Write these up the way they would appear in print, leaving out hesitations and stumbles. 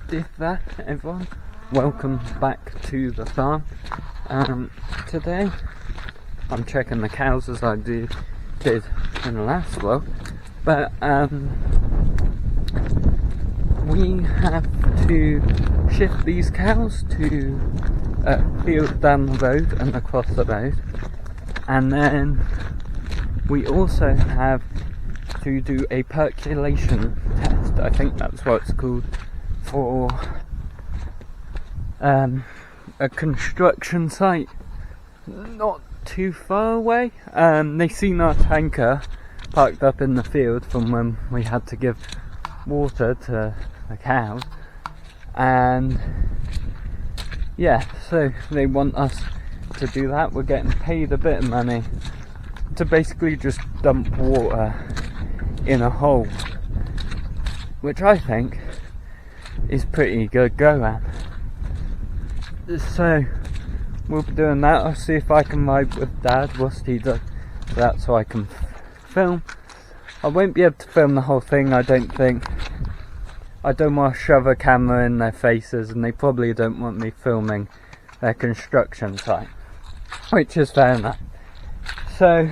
Ditha, everyone. Welcome back to the farm. Today I'm checking the cows as I did in the last vlog, but we have to shift these cows to a field down the road and across the road, and then we also have to do a percolation test. I think that's what it's called, for a construction site not too far away. They seen our tanker parked up in the field from when we had to give water to the cows, and yeah, so they want us to do that. We're getting paid a bit of money to basically just dump water in a hole, which I think is pretty good going. So we'll be doing that. I'll see if I can ride with Dad whilst he does that, so I can film. I won't be able to film the whole thing, I don't think. I don't want to shove a camera in their faces, and they probably don't want me filming their construction site, which is fair enough. So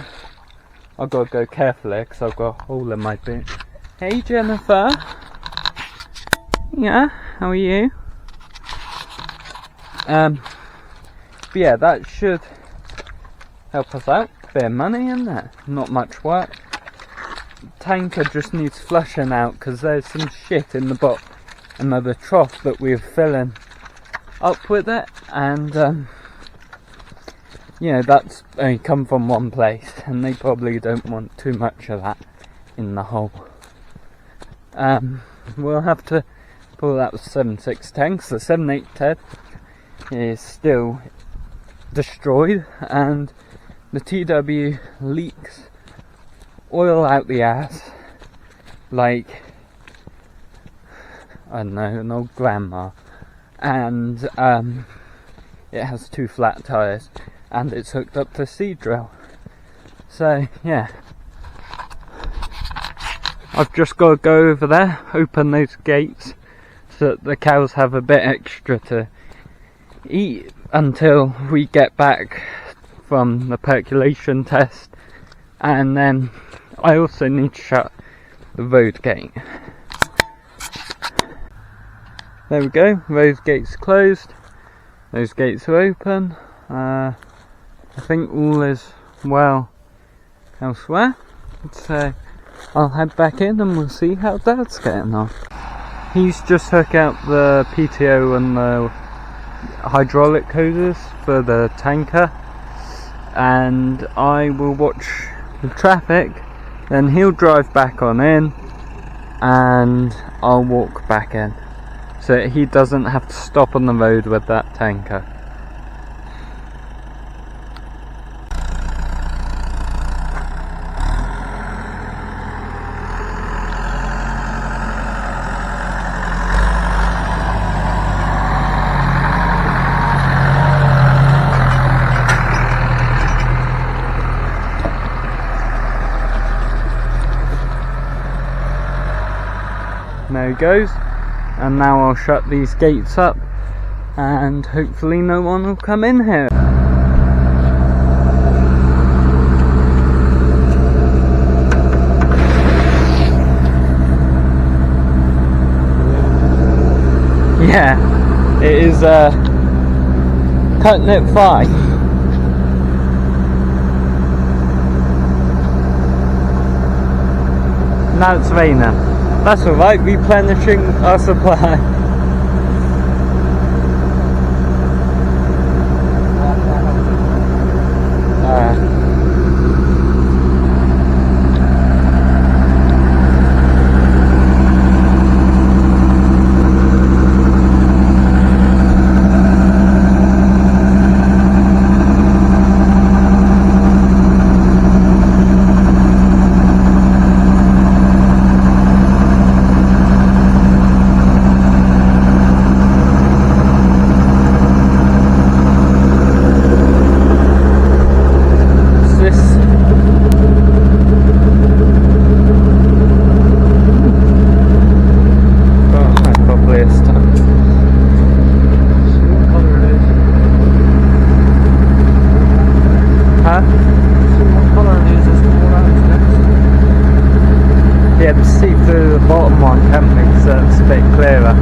I've got to go carefully because I've got a hole in my boot. Hey Jennifer. Yeah, how are you? But yeah, that should help us out. Bit of money in there, not much work. Tanker just needs flushing out because there's some shit in the bottom of the trough that we're filling up with it, and yeah, that's only come from one place, and they probably don't want too much of that in the hole. We'll have to pull out the 7.6 tanks. The 7.8 is still destroyed, and the TW leaks oil out the ass like, I don't know, an old grandma, and it has 2 flat tyres, and it's hooked up to a seed drill. So yeah, I've just got to go over there, open those gates so that the cows have a bit extra to eat until we get back from the percolation test, and then I also need to shut the road gate. There we go, those gates closed, those gates are open. I think all is well elsewhere, so I'll head back in and we'll see how Dad's getting on. He's just hooked out the PTO and the hydraulic hoses for the tanker, and I will watch the traffic, then he'll drive back on in and I'll walk back in, so that he doesn't have to stop on the road with that tanker. There he goes, and now I'll shut these gates up and hopefully no one will come in here. Yeah, it is cutting it fine. Now it's raining. That's alright, replenishing our supply. so it's a bit clearer.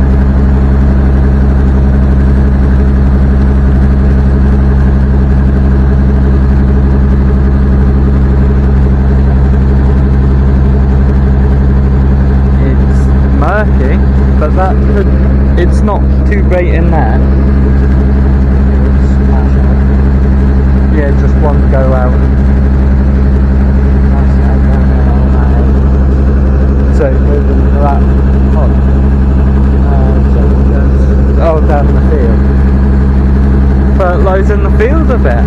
Murky, but that could, it's not too great in there. Yeah, just one go out. So moving to that hot. Oh, down the field. Fertilising the field a bit.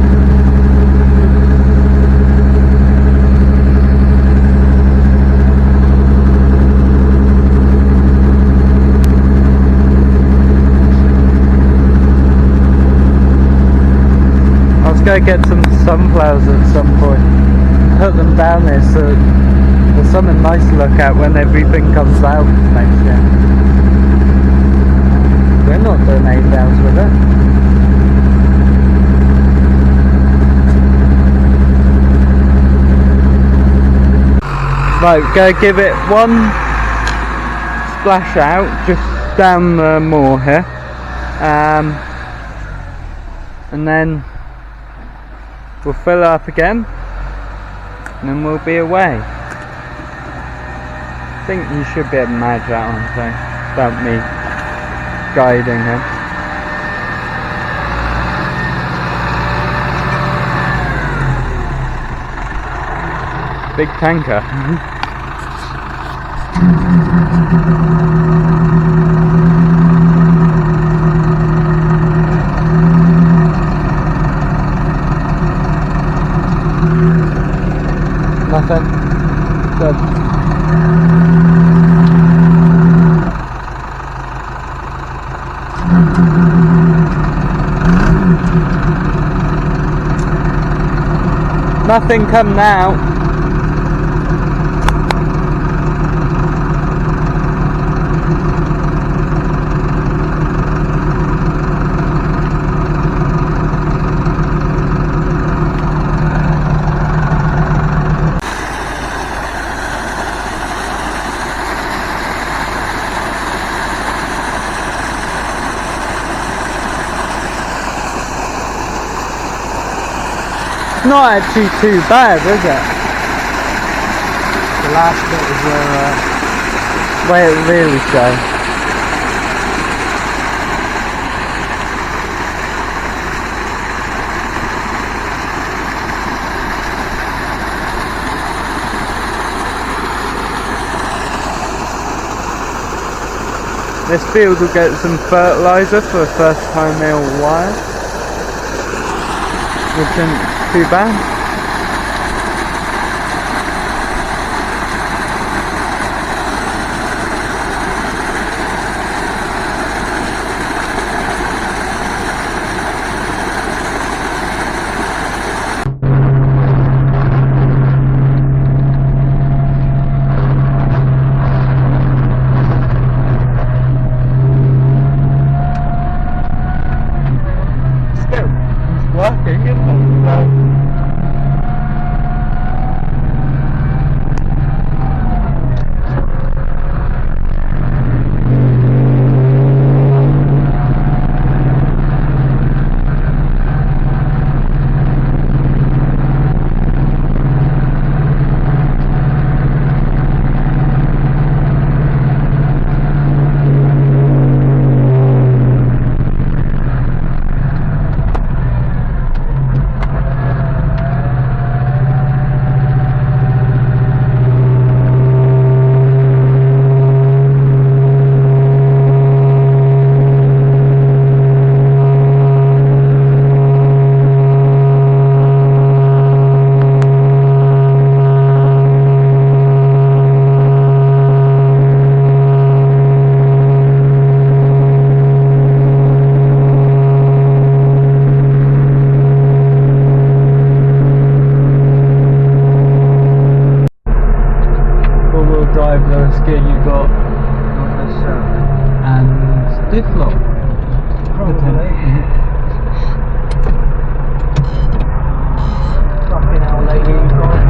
Go get some sunflowers at some point, put them down there so there's something nice to look at when everything comes out next year. We're not doing 8 hours with it. Right, go give it one splash out just down the moor here, and then we'll fill it up again, and then we'll be away. I think you should be able to manage that on, so without me guiding him. Big tanker. Nothing. Good. Nothing coming out. Not actually too bad, is it? The last bit is where it really shows. This field will get some fertiliser for the first time in a while, which isn't too bad. Still, it's working, isn't it? Gear you got, not necessarily. and diff lock. Probably. Fucking hell, lady, you got it.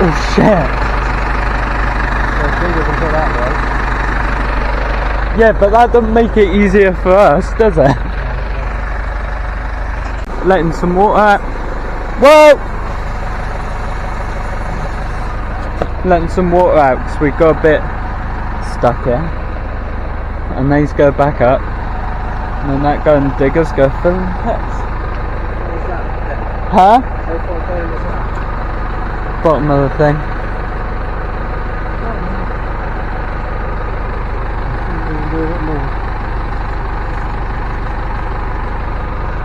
Oh shit! So it's bigger than that way. Yeah, but that doesn't make it easier for us, does it? Letting some water out. Whoa! Letting some water out because we got a bit stuck here. And these go back up. And then that go and diggers go filling pits. What's that? Huh? How far down is that? Bottom of the thing.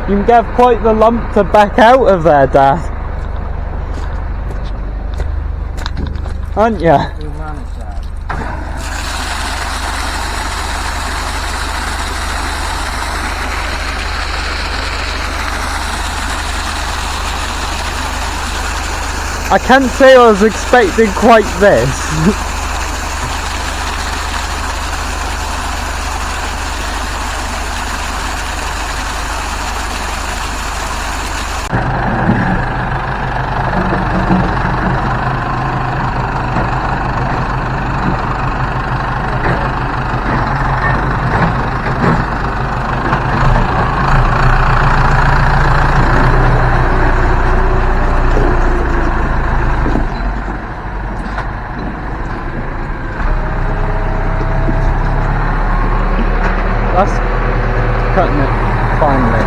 You can get quite the lump to back out of there, Dad. Aren't you? We managed that. I can't say I was expecting quite this. That's cutting it finely.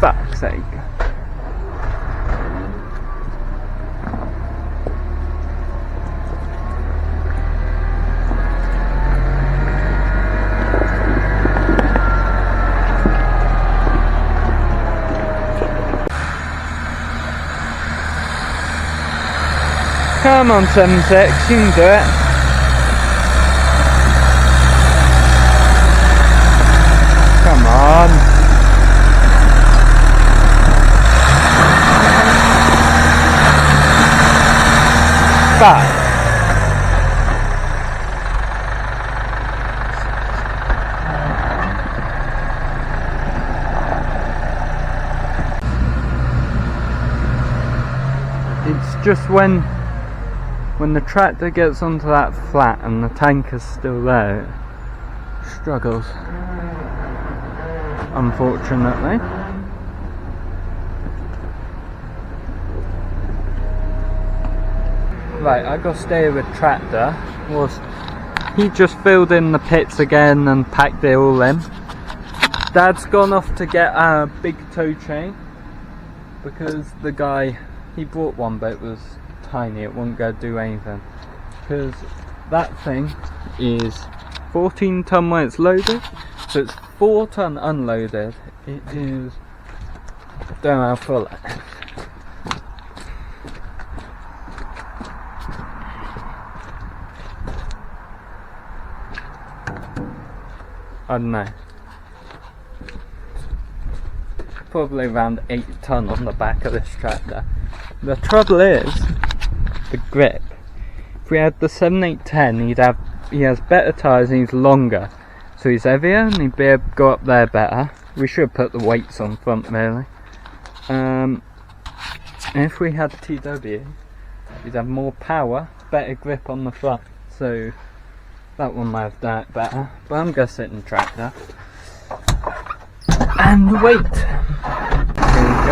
Fuck's sake. Come on, 7-6, you can do it. Come on. Back. It's just when the tractor gets onto that flat and the tank is still there, it struggles, unfortunately. Right, I got to stay with tractor. He just filled in the pits again and packed it all in. Dad's gone off to get a big tow chain because the guy, he brought one but it was tiny, it wouldn't go do anything. Because that thing is 14 ton when it's loaded, so it's 4 ton unloaded. It is, don't know how full it is. I don't know. Probably around 8 ton on the back of this tractor. The trouble is the grip. If we had the 7810, he has better tyres and he's longer, so he's heavier and he'd be able to go up there better. We should put the weights on front really. If we had TW, he'd have more power, better grip on the front, so that one might have done it better. But I'm gonna sit in tractor. And wait. Here we go.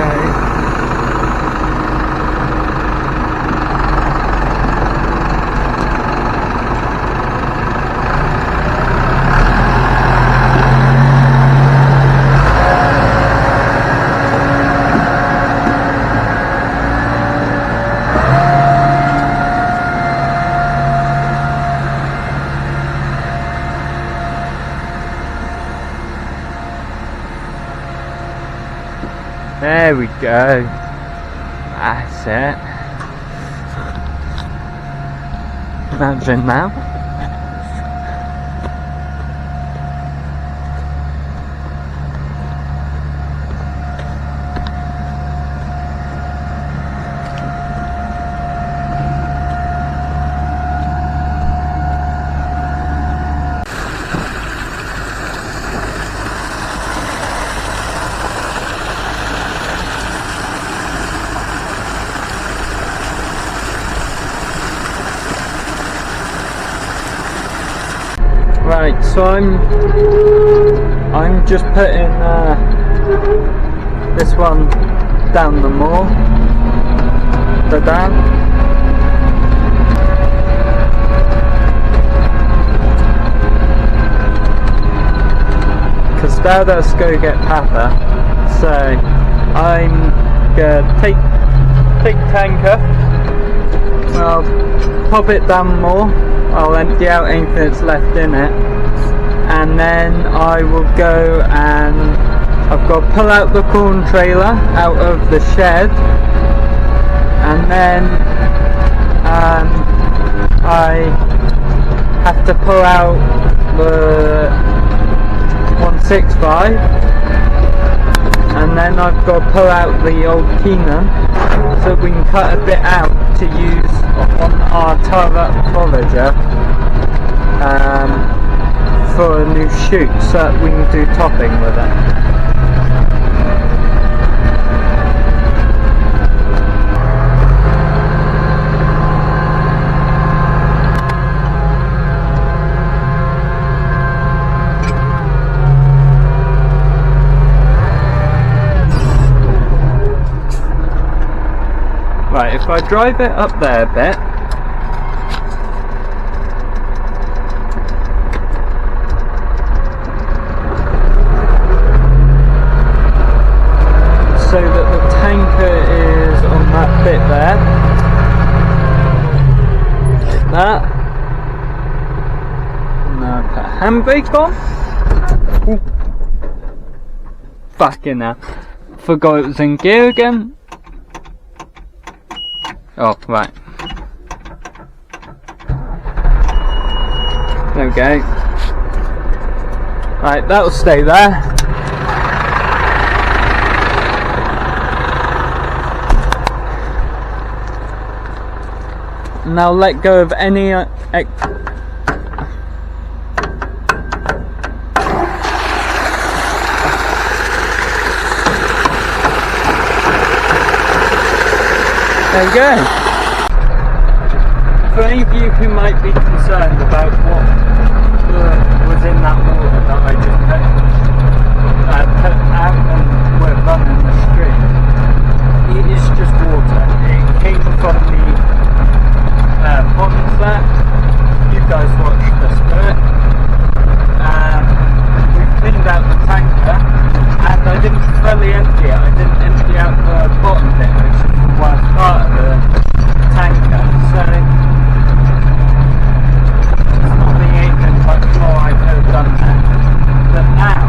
There we go. That's it. Imagine now. Right, so I'm just putting this one down the moor, the dam. Because Dad has to go get Papa, so I'm gonna take tanker. I'll pop it down more. I'll empty out anything that's left in it, and then I will go and I've got to pull out the corn trailer out of the shed, and then I have to pull out the 165, and then I've got to pull out the old Keenan so we can cut a bit out to use on our Tara forager for a new chute, so that we can do topping with it. Right, if I drive it up there a bit, so that the tanker is on that bit there, like that, and now I put handbrake on. Ooh. Fucking hell, forgot it was in gear again. Oh, right. There we go. Right, that'll stay there. Now let go of any there we go. For any of you who might be concerned about what was in that water that I just put out and we're running the stream, it is just water. It came from the ponds there. You guys watched the spirit. We cleaned out the tanker, and I didn't fully empty it. I didn't empty out the bottom bit, which is the worst part of the tanker. So it's not the 8 much more I could have done there. But now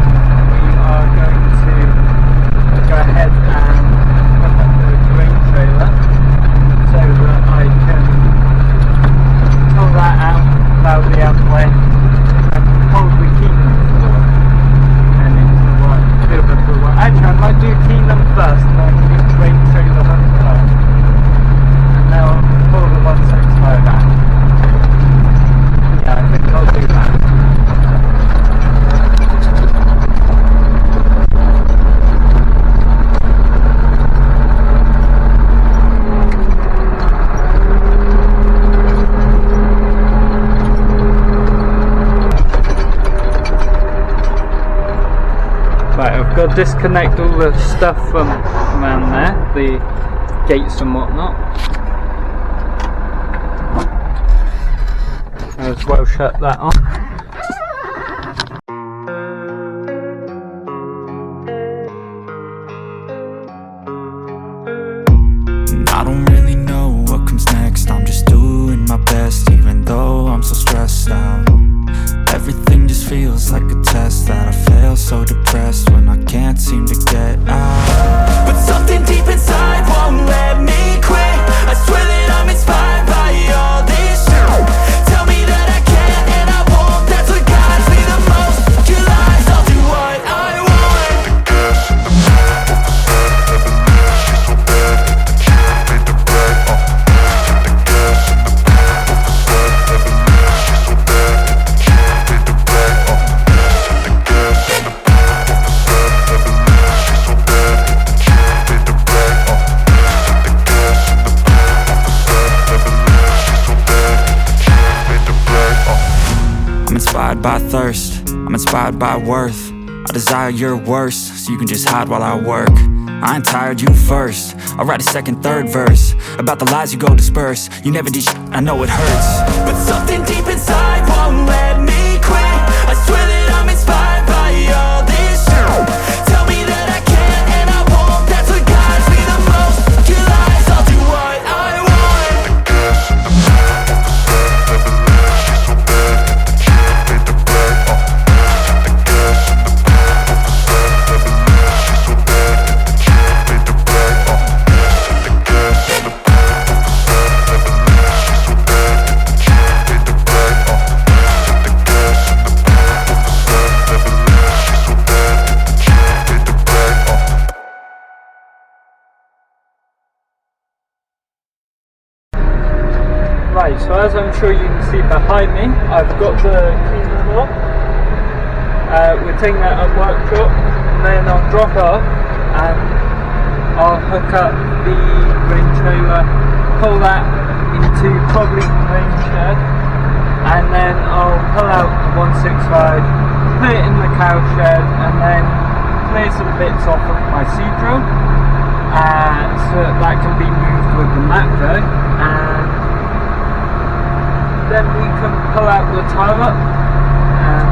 got to disconnect all the stuff from around there, the gates and whatnot. As well shut that on. I don't really know what comes next. I'm just doing my best, even though I'm so stressed out. Everything just feels like a test that I fail, so depressed when I can't seem to get out. But something deep inside won't let me quit. I swear that I'm inspired by all this shit. Tell me that I can and I won't. That's what guides me the most. Your lies, I'll do what I want. I'm inspired by thirst, I'm inspired by worth. I desire your worst, so you can just hide while I work. I ain't tired, you first. I'll write a second, third verse about the lies you go disperse. You never did shit, I know it hurts. But something deep inside won't let me quit. I swear that I'm inspired by all this shit. Tell me that I can and I won't. That's what guides me the most. Your lies, I'll do what I want. Right, so as I'm sure you can see behind me, I've got the cleaner lock. We're taking that up workshop, and then I'll drop it off and I'll hook up the range rover, pull that into probably the range shed, and then I'll pull out the 165, put it in the cow shed, and then clear some bits off of my seed drill, so that can be moved with the Matco, and then we can pull out the tire up and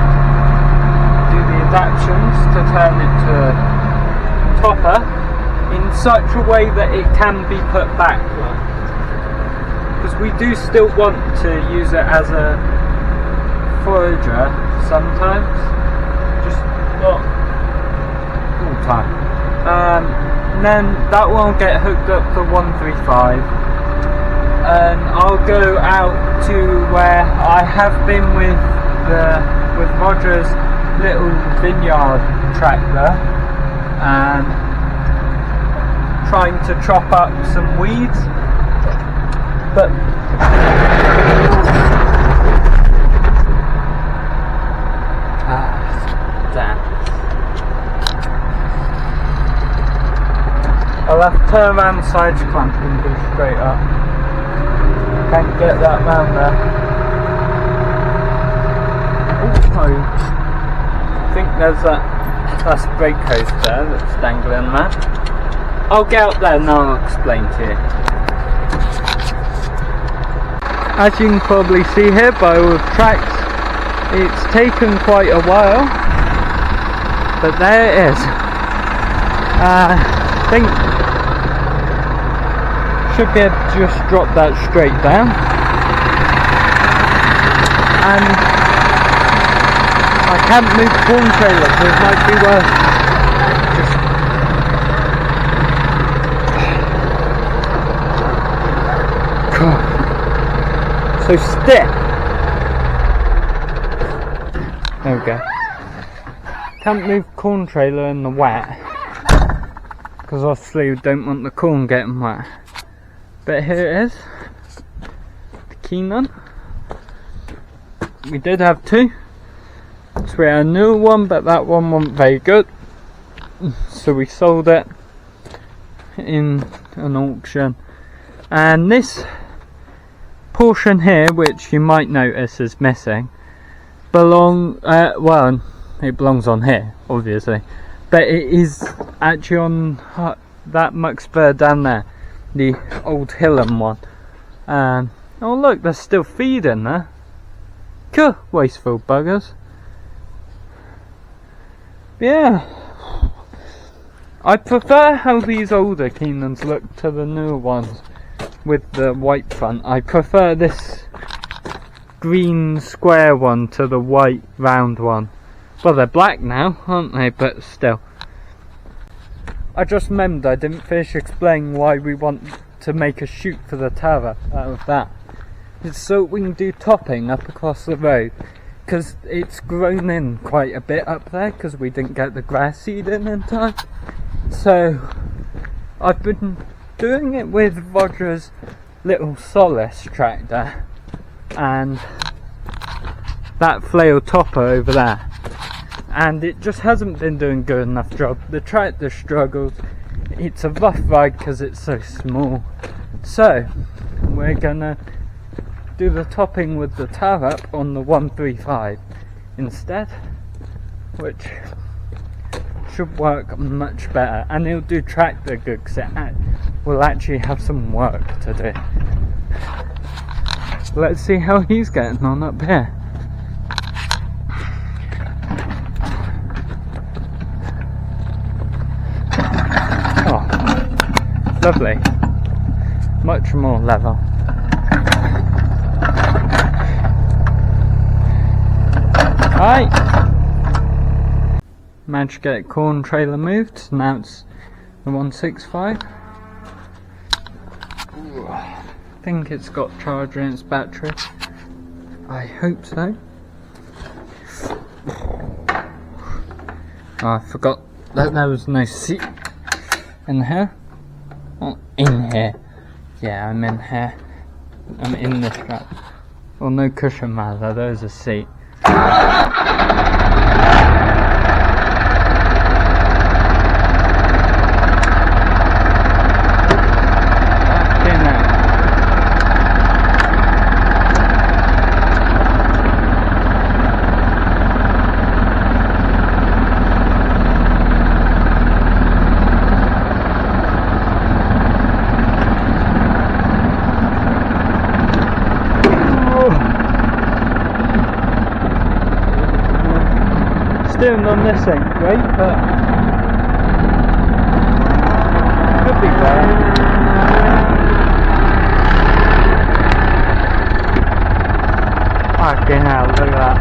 do the adaptions to turn it to topper in such a way that it can be put back, because we do still want to use it as a forager sometimes, just not all the time. And then that one will get hooked up to 135. And I'll go out to where I have been with Roger's little vineyard tractor and trying to chop up some weeds, but damn, I'll have to turn around the side clamp and go straight up. Can't get that round there. Oh, I think there's that's brake hose there that's dangling there. I'll get out there and I'll explain to you. As you can probably see here by all the tracks, it's taken quite a while, but there it is. I think should be able to just drop that straight down, and I can't move the corn trailer, so it might be worth just so stiff. There we go. Can't move corn trailer in the wet, because obviously we don't want the corn getting wet. But here it is, the Keenan. We did have two, so we had a new one, but that one wasn't very good, so we sold it in an auction. And this portion here, which you might notice is missing, well, it belongs on here, obviously, but it is actually on that muckspur down there, the old Hillam one. Oh look, there's still feed in there. Cool, wasteful buggers. Yeah, I prefer how these older Keenans look to the newer ones with the white front. I prefer this green square one to the white round one. Well, they're black now, aren't they? But still. I just remembered I didn't finish explaining why we want to make a chute for the tower out of that. It's so we can do topping up across the road, because it's grown in quite a bit up there because we didn't get the grass seed in time. So I've been doing it with Roger's little Solace tractor and that flail topper over there, and it just hasn't been doing good enough job. The tractor struggles. It's a rough ride because it's so small. So we're gonna do the topping with the tower up on the 135 instead, which should work much better, and it'll do tractor good because it will actually have some work to do. Let's see how he's getting on up here. Oh, lovely. Much more level. Right, managed to get corn trailer moved. Now it's the 165. I think it's got charger in its battery. I hope so. Oh, I forgot that there was no seat in here. Oh, in here. Yeah, I'm in here. I'm in this strap. Well, no cushion rather, there's a seat. Steering on this ain't great, but could be better. Fucking hell, look at that.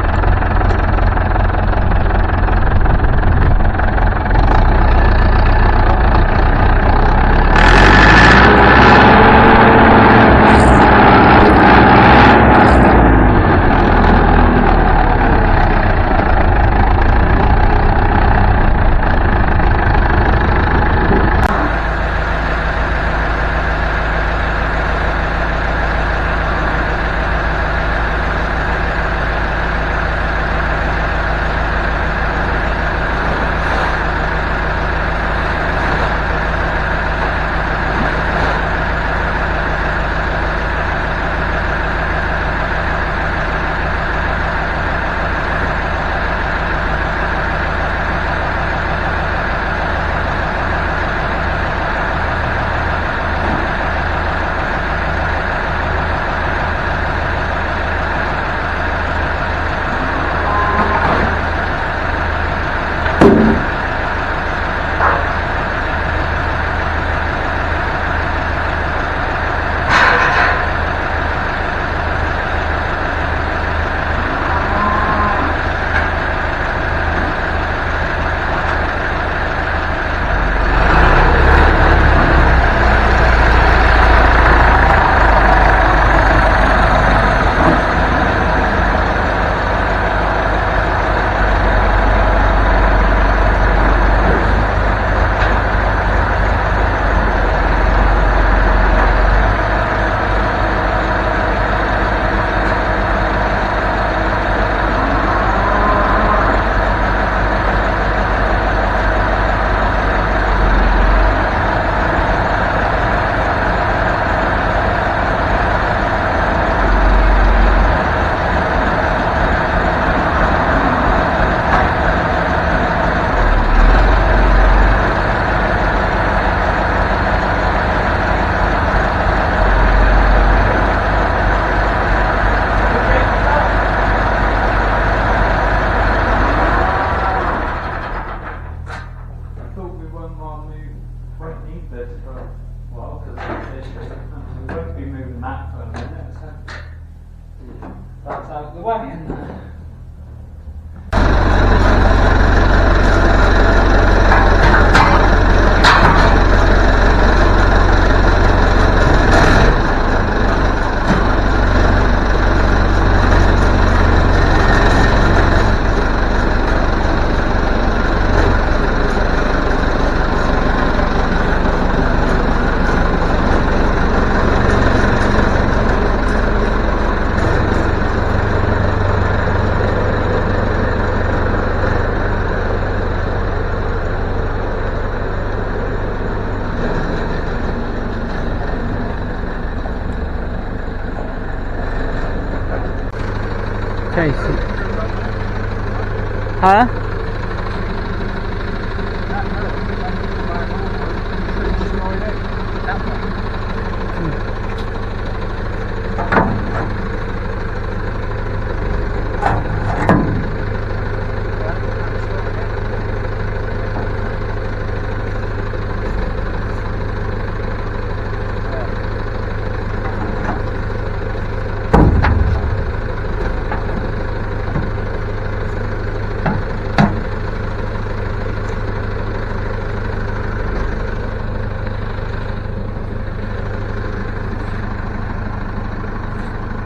them won't need this for a while because we won't be moving that for a minute, so that's out of the way, isn't it? Okay, so, huh?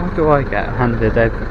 Why do I get handed everything?